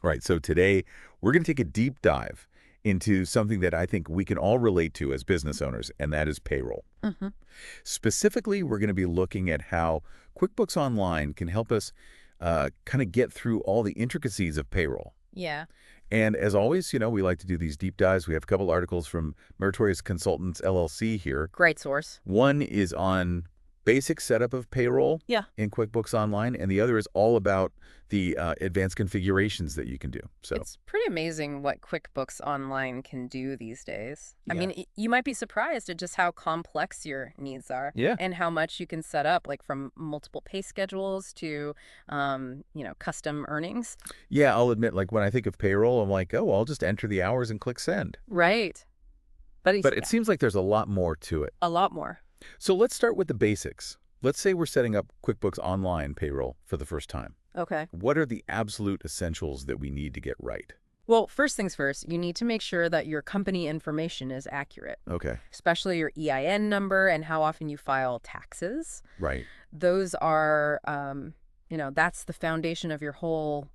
Right. So today, we're going to take a deep dive into something that I think we can all relate to as business owners, and that is payroll. Hmm. Specifically, we're going to be looking at how QuickBooks Online can help us kind of get through all the intricacies of payroll. Yeah. And as always, we like to do these deep dives. We have a couple articles from Meritorious Consultants, LLC here. Great source. One is on basic setup of payroll Yeah. in QuickBooks Online, and the other is all about the advanced configurations that you can do. So, It's pretty amazing what QuickBooks Online can do these days. I yeah. mean, you might be surprised at just how complex your needs are Yeah. and how much you can set up, like from multiple pay schedules to, custom earnings. Yeah, I'll admit, like when I think of payroll, I'm like, oh, I'll just enter the hours and click send. Right. But But it seems like there's a lot more to it. a lot more. So let's start with the basics. Let's say we're setting up QuickBooks Online payroll for the first time. Okay. What are the absolute essentials that we need to get right? Well, first things first, you need to make sure that your company information is accurate, Okay, especially your EIN number and how often you file taxes. right. Those are, that's the foundation of your whole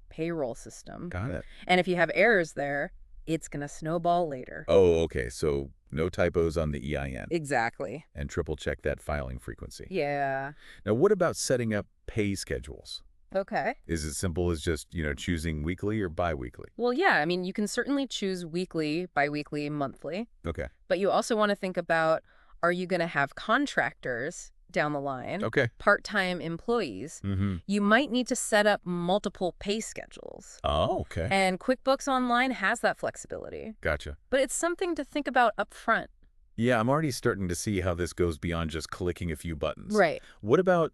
payroll system. Got it. And if you have errors there, it's going to snowball later. Oh, okay. So no typos on the EIN Exactly. and triple check that filing frequency. Yeah. Now, what about setting up pay schedules? Okay. Is it simple as just, choosing weekly or biweekly? Well, yeah, I mean, you can certainly choose weekly, biweekly, monthly, Okay. but you also want to think about, are you going to have contractors down the line, Okay. part-time employees? Mm-hmm. You might need to set up multiple pay schedules. Oh, okay. And QuickBooks Online has that flexibility, Gotcha. but it's something to think about up front. Yeah, I'm already starting to see how this goes beyond just clicking a few buttons. Right. What about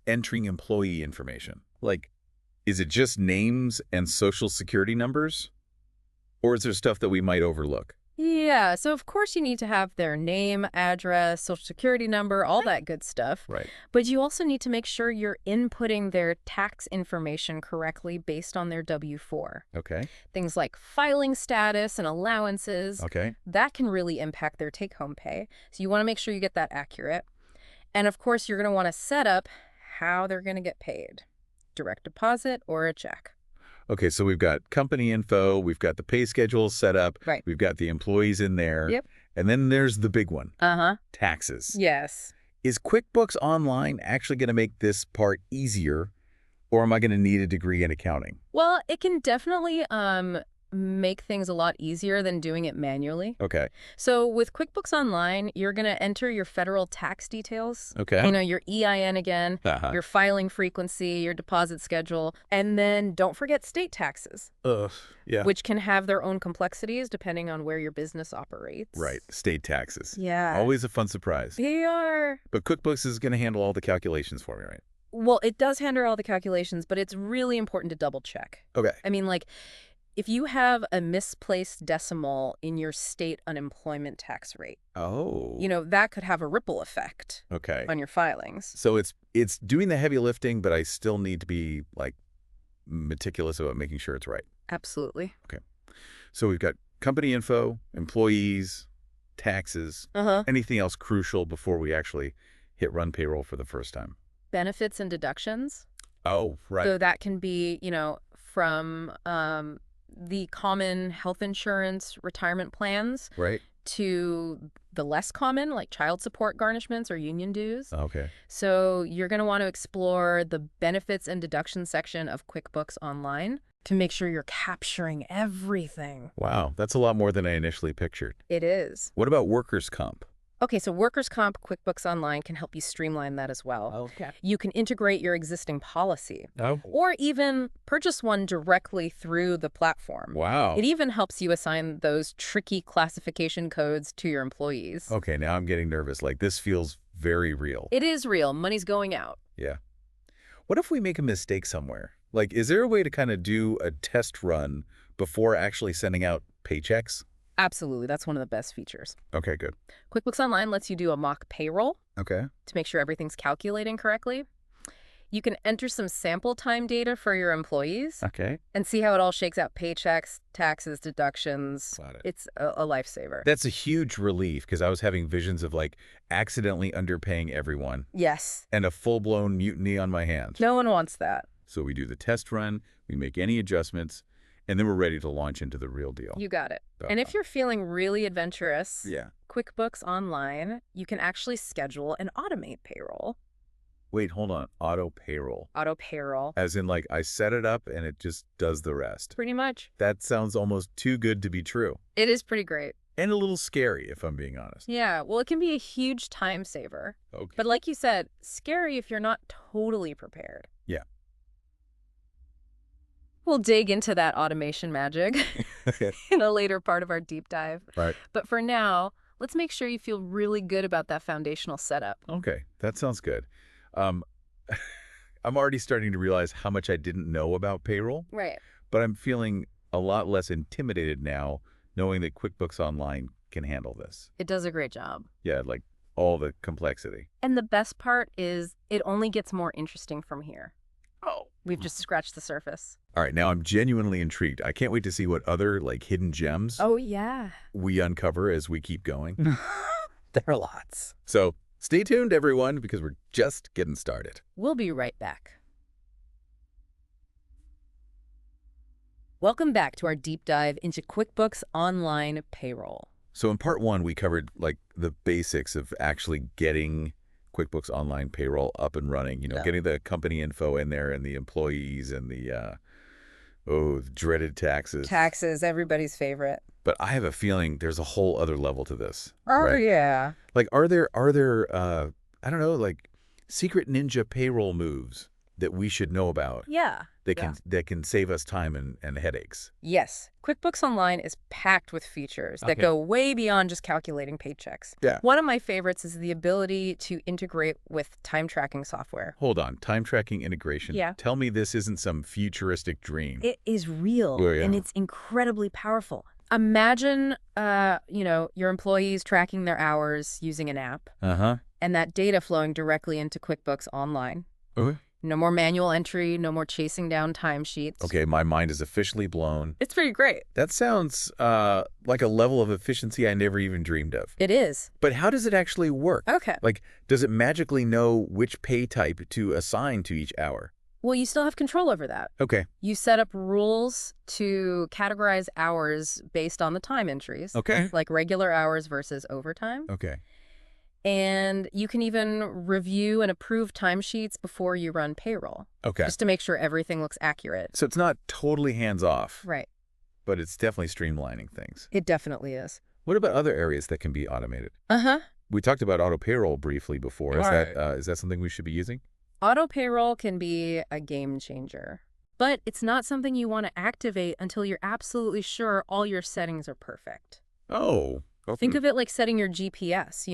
entering employee information? Like, is it just names and social security numbers? Or is there stuff that we might overlook? Yeah, so of course you need to have their name, address, social security number, all that good stuff. Right. But you also need to make sure you're inputting their tax information correctly based on their W-4. Okay. Things like filing status and allowances, Okay. that can really impact their take-home pay. So you want to make sure you get that accurate. And of course, you're going to want to set up how they're going to get paid. Direct deposit or a check. Okay, so we've got company info, we've got the pay schedule set up, Right. we've got the employees in there. Yep. And then there's the big one, Uh-huh. taxes. Yes. Is QuickBooks Online actually going to make this part easier, or am I going to need a degree in accounting? Well, it can definitely make things a lot easier than doing it manually. Okay. So with QuickBooks Online, you're going to enter your federal tax details, Okay. your EIN again, Uh-huh. your filing frequency, your deposit schedule, and then don't forget state taxes, Yeah. which can have their own complexities depending on where your business operates. Right. State taxes. Yeah. Always a fun surprise. They are. But QuickBooks is going to handle all the calculations for me, right? Well, it does handle all the calculations, but it's really important to double check. Okay. I mean, like, if you have a misplaced decimal in your state unemployment tax rate, Oh. that could have a ripple effect Okay. on your filings. So it's doing the heavy lifting, but I still need to be like meticulous about making sure it's right. Absolutely. So we've got company info, employees, taxes, Uh-huh. anything else crucial before we actually hit run payroll for the first time. Benefits and deductions. Oh, right. So that can be, from the common health insurance retirement plans Right. to the less common, like child support garnishments or union dues. Okay. So you're going to want to explore the benefits and deduction section of QuickBooks Online to make sure you're capturing everything. Wow. That's a lot more than I initially pictured. It is. What about workers' comp? Okay, so Workers' Comp QuickBooks Online can help you streamline that as well. Okay. You can integrate your existing policy Oh. or even purchase one directly through the platform. Wow. It even helps you assign those tricky classification codes to your employees. Okay, now I'm getting nervous. Like, this feels very real. It is real. Money's going out. Yeah. What if we make a mistake somewhere? Like, is there a way to kind of do a test run before actually sending out paychecks? Absolutely. That's one of the best features. Okay, good. QuickBooks Online lets you do a mock payroll Okay. to make sure everything's calculating correctly. You can enter some sample time data for your employees Okay. and see how it all shakes out: paychecks, taxes, deductions. Got it. It's a lifesaver. That's a huge relief because I was having visions of like accidentally underpaying everyone Yes. and a full-blown mutiny on my hands. No one wants that. So we do the test run, we make any adjustments, and then we're ready to launch into the real deal. You got it. Uh, And if you're feeling really adventurous, Yeah. QuickBooks Online, you can actually schedule and automate payroll. Wait, hold on. Auto payroll. Auto payroll. As in, like, I set it up and it just does the rest. Pretty much. That sounds almost too good to be true. It is pretty great. And a little scary, if I'm being honest. Yeah, well, it can be a huge time saver. Okay. But like you said, scary if you're not totally prepared. Yeah. We'll dig into that automation magic in a later part of our deep dive. Right. But for now, let's make sure you feel really good about that foundational setup. Okay, that sounds good. I'm already starting to realize how much I didn't know about payroll, Right. but I'm feeling a lot less intimidated now knowing that QuickBooks Online can handle this. It does a great job. Yeah, like all the complexity. And the best part is it only gets more interesting from here. Oh. We've just scratched the surface. All right, now I'm genuinely intrigued. I can't wait to see what other like hidden gems Oh, yeah. we uncover as we keep going. There are lots. So stay tuned, everyone, because we're just getting started. We'll be right back. Welcome back to our deep dive into QuickBooks Online Payroll. So in part one, we covered like the basics of actually getting QuickBooks Online Payroll up and running, Yeah. getting the company info in there and the employees and the dreaded taxes. Taxes, everybody's favorite. But I have a feeling there's a whole other level to this. Oh, right? yeah. Like, are there I don't know, like secret ninja payroll moves that we should know about Yeah. that can save us time and headaches? Yes. QuickBooks Online is packed with features that Okay. go way beyond just calculating paychecks. Yeah. One of my favorites is the ability to integrate with time tracking software. Hold on, time tracking integration. Yeah. Tell me this isn't some futuristic dream. It is real, Oh, yeah. and it's incredibly powerful. Imagine, your employees tracking their hours using an app, Uh-huh. and that data flowing directly into QuickBooks Online. Okay. No more manual entry, no more chasing down timesheets. Okay, my mind is officially blown. It's pretty great. That sounds like a level of efficiency I never even dreamed of. It is. But how does it actually work? Okay. Like, does it magically know which pay type to assign to each hour? Well, you still have control over that. Okay. You set up rules to categorize hours based on the time entries, Okay. like regular hours versus overtime. Okay. And you can even review and approve timesheets before you run payroll, Okay. just to make sure everything looks accurate. So it's not totally hands-off, Right. but it's definitely streamlining things. It definitely is. What about other areas that can be automated? Uh-huh. We talked about auto payroll briefly before. Is Right. that something we should be using? Auto payroll can be a game changer, but it's not something you want to activate until you're absolutely sure all your settings are perfect. Oh. Think of it like setting your GPS,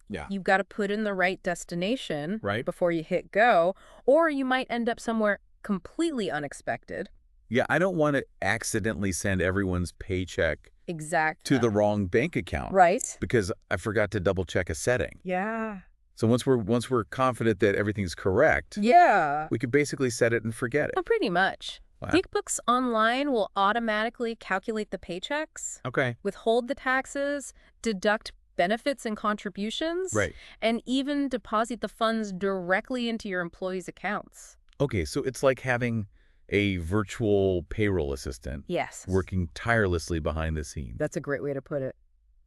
Yeah. You've got to put in the right destination Right. before you hit go, or you might end up somewhere completely unexpected. Yeah, I don't want to accidentally send everyone's paycheck Exactly. to the wrong bank account. Right. Because I forgot to double check a setting. Yeah. So once we're confident that everything's correct, Yeah. we could basically set it and forget it. Well, pretty much. Wow. QuickBooks Online will automatically calculate the paychecks, Okay. withhold the taxes, deduct benefits and contributions, Right. and even deposit the funds directly into your employees' accounts. Okay, so it's like having a virtual payroll assistant Yes. working tirelessly behind the scenes. That's a great way to put it.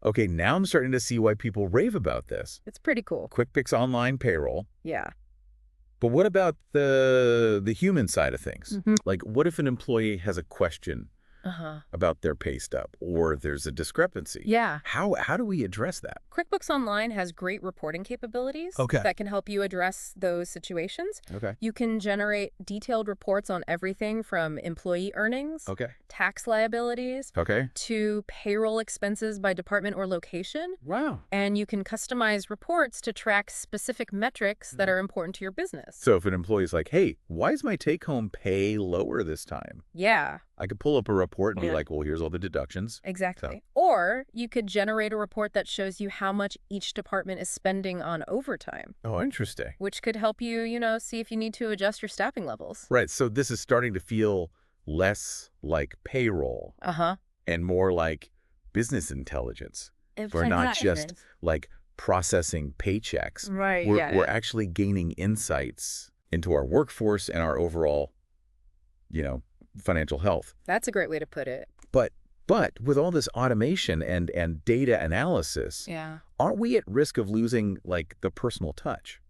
Okay, now I'm starting to see why people rave about this. It's pretty cool. QuickBooks Online payroll. Yeah. But what about the human side of things? Mhm. Like, what if an employee has a question Uh-huh. about their pay stub or there's a discrepancy? Yeah. How do we address that? QuickBooks Online has great reporting capabilities Okay. that can help you address those situations. Okay. You can generate detailed reports on everything from employee earnings, Okay. tax liabilities, Okay. to payroll expenses by department or location. Wow. And you can customize reports to track specific metrics that are important to your business. So if an employee's like, hey, why is my take-home pay lower this time? Yeah, I could pull up a report and be Yeah. like, well, here's all the deductions. exactly. Or you could generate a report that shows you how much each department is spending on overtime, Oh, interesting. which could help you, see if you need to adjust your staffing levels. Right. So this is starting to feel less like payroll Uh-huh. and more like business intelligence. We're not just like processing paychecks. Right, We're actually gaining insights into our workforce and our overall financial health. That's a great way to put it. But with all this automation and data analysis, Yeah. aren't we at risk of losing, like, the personal touch?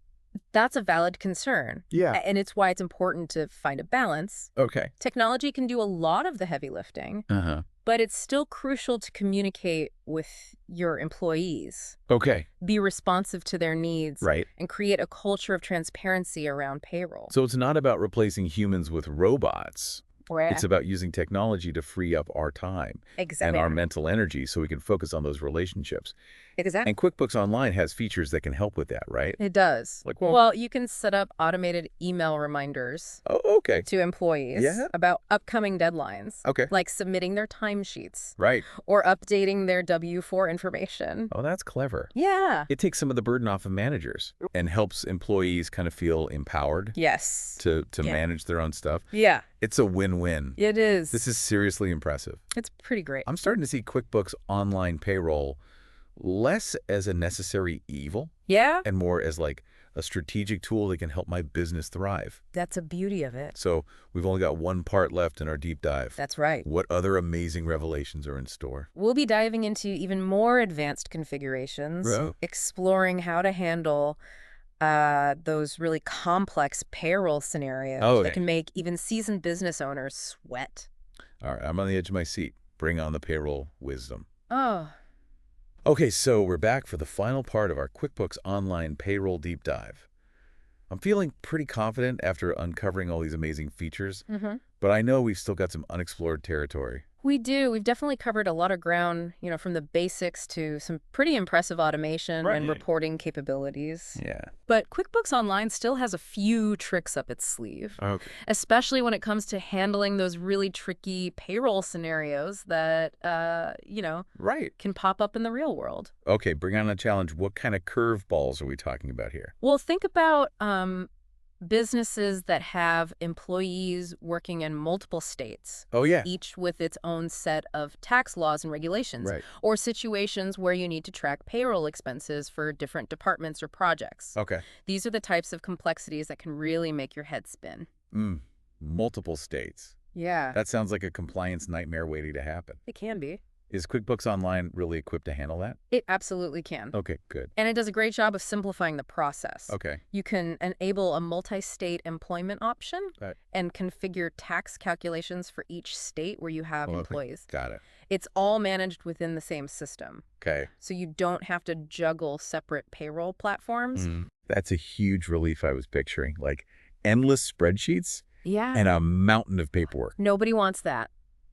That's a valid concern. Yeah. And it's why it's important to find a balance. Okay. Technology can do a lot of the heavy lifting, Uh-huh. but it's still crucial to communicate with your employees, Okay. be responsive to their needs, Right. and create a culture of transparency around payroll. So it's not about replacing humans with robots. Where It's about using technology to free up our time and our mental energy so we can focus on those relationships. Exactly. And QuickBooks Online has features that can help with that, right? It does. Like, well, you can set up automated email reminders Oh, okay. to employees about upcoming deadlines, Okay. like submitting their timesheets Right. or updating their W-4 information. Oh, that's clever. Yeah. It takes some of the burden off of managers and helps employees kind of feel empowered Yes. to manage their own stuff. Yeah. It's a win-win. It is. This is seriously impressive. It's pretty great. I'm starting to see QuickBooks Online Payroll less as a necessary evil Yeah? and more as like a strategic tool that can help my business thrive. That's a beauty of it. So we've only got one part left in our deep dive. That's right. What other amazing revelations are in store? We'll be diving into even more advanced configurations, exploring how to handle those really complex payroll scenarios that can make even seasoned business owners sweat. All right, I'm on the edge of my seat. Bring on the payroll wisdom. Oh. Okay, so we're back for the final part of our QuickBooks Online Payroll Deep Dive. I'm feeling pretty confident after uncovering all these amazing features, but I know we've still got some unexplored territory. We do. We've definitely covered a lot of ground, from the basics to some pretty impressive automation and reporting capabilities. Yeah. But QuickBooks Online still has a few tricks up its sleeve, especially when it comes to handling those really tricky payroll scenarios that, can pop up in the real world. Okay, bring on a challenge. What kind of curveballs are we talking about here? Well, think about businesses that have employees working in multiple states. Oh, yeah. Each with its own set of tax laws and regulations. Right. Or situations where you need to track payroll expenses for different departments or projects. Okay. These are the types of complexities that can really make your head spin. Multiple states. Yeah. That sounds like a compliance nightmare waiting to happen. It can be. Is QuickBooks Online really equipped to handle that? It absolutely can. Okay, good. And it does a great job of simplifying the process. Okay. You can enable a multi-state employment option and configure tax calculations for each state where you have employees. Got it. It's all managed within the same system. Okay. So you don't have to juggle separate payroll platforms. That's a huge relief I was picturing. Like endless spreadsheets and a mountain of paperwork. Nobody wants that.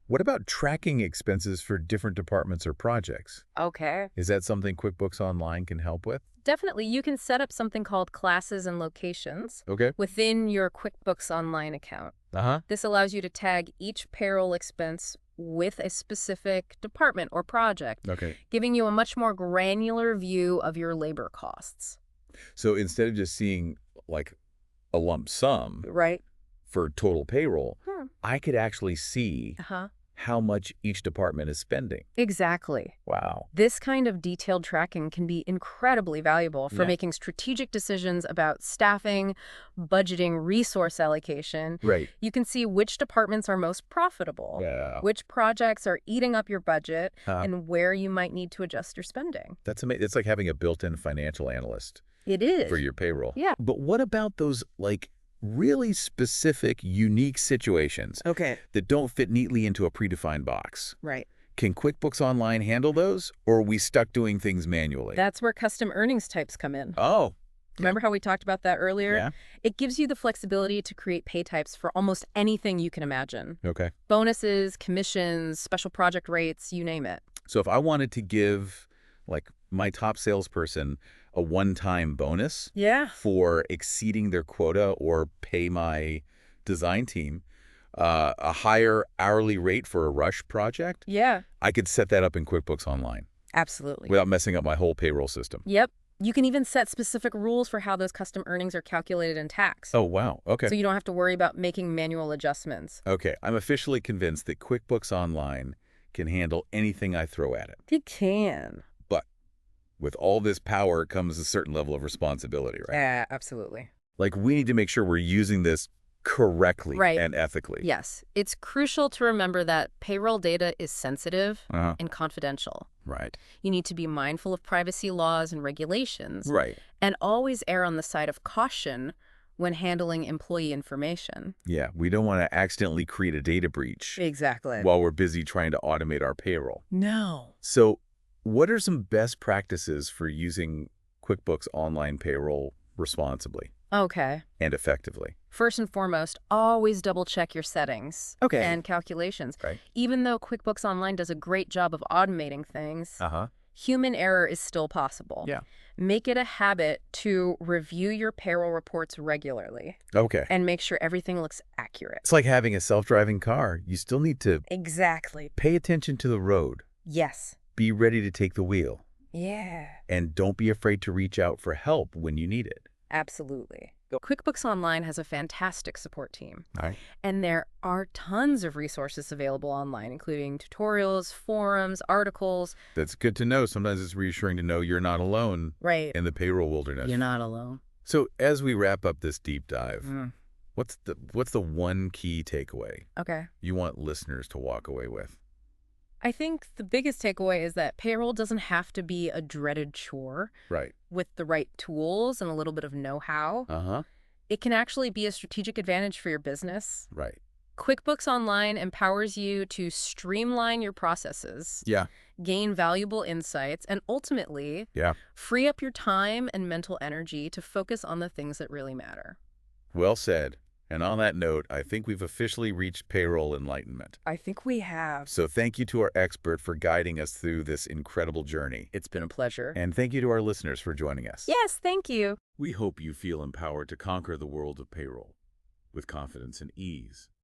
What about tracking expenses for different departments or projects? Okay. Is that something QuickBooks Online can help with? Definitely. You can set up something called classes and locations within your QuickBooks Online account. This allows you to tag each payroll expense with a specific department or project, giving you a much more granular view of your labor costs. So instead of just seeing like a lump sum for total payroll, I could actually see how much each department is spending. Exactly. Wow. This kind of detailed tracking can be incredibly valuable for making strategic decisions about staffing, budgeting, resource allocation. Right. You can see which departments are most profitable, which projects are eating up your budget, and where you might need to adjust your spending. That's amazing. It's like having a built-in financial analyst. It is. For your payroll. Yeah. But what about those, like, really specific, unique situations that don't fit neatly into a predefined box? Right. Can QuickBooks Online handle those, or are we stuck doing things manually? That's where custom earnings types come in. Oh. Remember how we talked about that earlier? Yeah. It gives you the flexibility to create pay types for almost anything you can imagine. Okay. Bonuses, commissions, special project rates, you name it. So if I wanted to give, like, my top salesperson a one-time bonus for exceeding their quota or pay my design team a higher hourly rate for a rush project, I could set that up in QuickBooks Online. Absolutely. Without messing up my whole payroll system. Yep. You can even set specific rules for how those custom earnings are calculated in tax. Oh, wow. Okay. So you don't have to worry about making manual adjustments. Okay. I'm officially convinced that QuickBooks Online can handle anything I throw at it. It can. With all this power comes a certain level of responsibility, right? Yeah, absolutely. Like, we need to make sure we're using this correctly Right. and ethically. Yes. It's crucial to remember that payroll data is sensitive and confidential. Right. You need to be mindful of privacy laws and regulations. Right. And always err on the side of caution when handling employee information. Yeah, we don't want to accidentally create a data breach Exactly. while we're busy trying to automate our payroll. No. So what are some best practices for using QuickBooks Online Payroll responsibly Okay. and effectively? First and foremost, always double-check your settings and calculations. Right. Even though QuickBooks Online does a great job of automating things, Uh-huh. human error is still possible. Yeah. Make it a habit to review your payroll reports regularly. Okay. And make sure everything looks accurate. It's like having a self-driving car. You still need to Exactly. pay attention to the road. Yes. Be ready to take the wheel. Yeah. And don't be afraid to reach out for help when you need it. Absolutely. QuickBooks Online has a fantastic support team. All right. And there are tons of resources available online, including tutorials, forums, articles. That's good to know. Sometimes it's reassuring to know you're not alone in the payroll wilderness. You're not alone. So as we wrap up this deep dive, what's the one key takeaway you want listeners to walk away with? I think the biggest takeaway is that payroll doesn't have to be a dreaded chore. Right. With the right tools and a little bit of know-how. It can actually be a strategic advantage for your business. Right. QuickBooks Online empowers you to streamline your processes, gain valuable insights, and ultimately free up your time and mental energy to focus on the things that really matter. Well said. And on that note, I think we've officially reached payroll enlightenment. I think we have. So thank you to our expert for guiding us through this incredible journey. It's been a pleasure. And thank you to our listeners for joining us. Yes, thank you. We hope you feel empowered to conquer the world of payroll with confidence and ease.